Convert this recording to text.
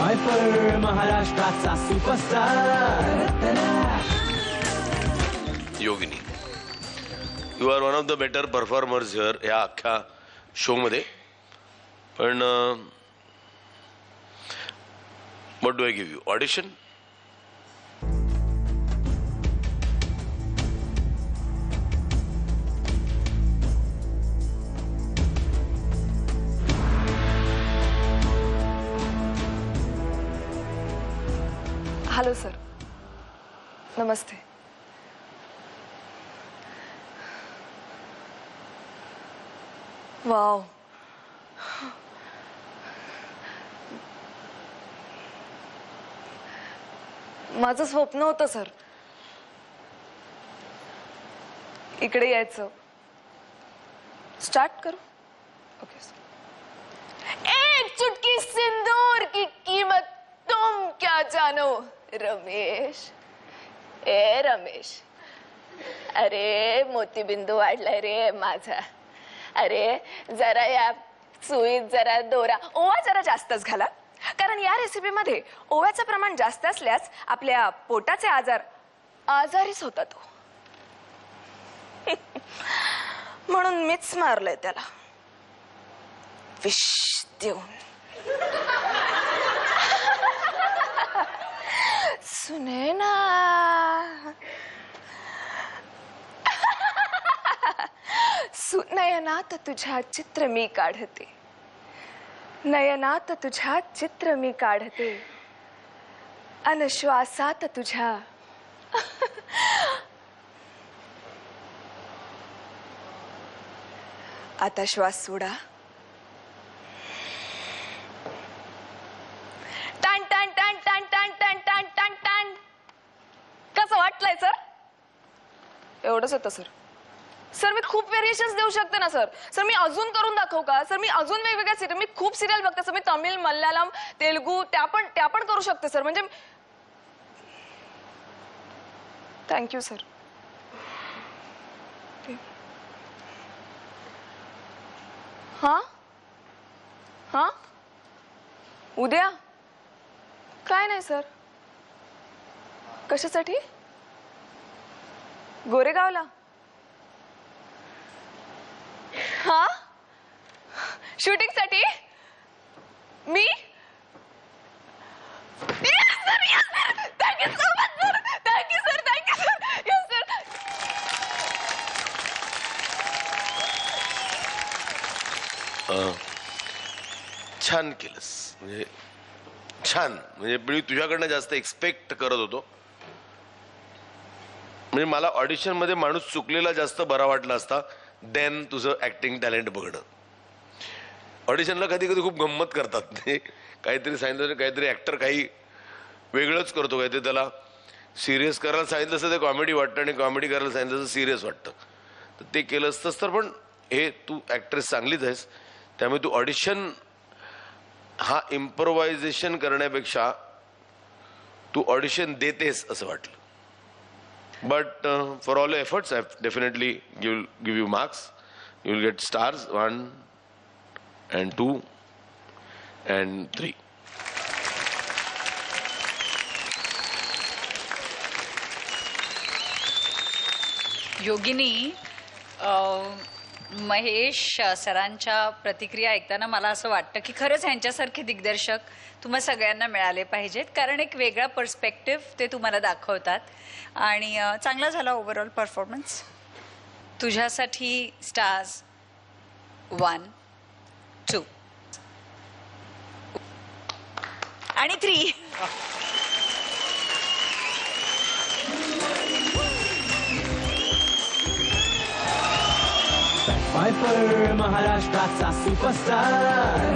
Pfeiffer महाराष्ट्राचा superstar. Yogini, you are one of the better performers here या अख्ख्या show मध्ये. पण what do I give you? Audition? Hello sir, नमस्ते. Wow, माझं स्वप्न होतं सर इकडे यायचं. स्टार्ट करू? Okay sir. एक चुटकी सिंदूर की कीमत तुम क्या जानो रमेश. ए रमेश, अरे मोतीबिंदू वाढलाय रे माझा. अरे जरा या सुईत जरा दोरा, ओवा जरा जास्तच घाला, कारण या रेसिपी मध्ये ओव्याचं प्रमाण जास्त असल्यास आपल्या पोटाचे आजारीच होता तो. म्हणून मीच मारलंय त्याला विष देऊन. सुने ना, नयनात तुझ्या चित्र मी काढते, नयनात तुझ्या चित्र मी काढते, अनश्वासात तुझ्या. आता श्वास सोडा. टन टन टन टन टन टन टन टन टन. कसं वाटलंय सर? एवढंच होतं सर. सर मी खूप व्हेरिएशन्स देऊ शकते ना सर. सर मी अजून करून दाखवू का सर? मी अजून वेगवेगळ्या सिरियल, मी खूप सिरियल बघते सर. मी तमिळ, मल्याळम, तेलुगू त्या पण करू शकते सर. म्हणजे थँक्यू सर. हा हा उद्या काय नाही सर. कशासाठी? गोरेगावला? हा, शूटिंग साठी मी. Thank you so much sir. Thank you sir. Thank you sir. Yes sir. छान केलंस. म्हणजे छान, म्हणजे मी तुझ्याकडनं जास्त एक्सपेक्ट करत होतो. म्हणजे मला ऑडिशन मध्ये माणूस चुकलेला जास्त बरा वाटला असता देन तुझं ऍक्टिंग टॅलेंट बघणं. ऑडिशनला कधी कधी खूप गंमत करतात. काहीतरी सांगितलं, काहीतरी ऍक्टर काही वेगळंच करतो, काहीतरी त्याला सिरियस करायला सांगितलं असतं ते कॉमेडी वाटतं, आणि कॉमेडी करायला सांगितलं असतं सिरियस वाटतं. तर ते केलं असतंच. तर पण हे तू ऍक्ट्रेस चांगलीच आहेस, त्यामुळे तू ऑडिशन हा इम्प्रोव्हायझेशन करण्यापेक्षा तू ऑडिशन देतेस असं वाटलं. But for all your efforts, I definitely give you marks. You will get stars 1 and 2 and 3. योगिनी, महेश सरांच्या प्रतिक्रिया ऐकताना मला असं वाटतं की खरंच ह्यांच्यासारखे दिग्दर्शक तुम्हा सगळ्यांना मिळाले पाहिजेत, कारण एक वेगळा पर्स्पेक्टिव्ह ते तुम्हाला दाखवतात. आणि चांगला झाला ओव्हरऑल परफॉर्मन्स. तुझ्यासाठी स्टार्स 1, 2 आणि 3. फायफर महाराष्ट्राचा सुपरस्टार.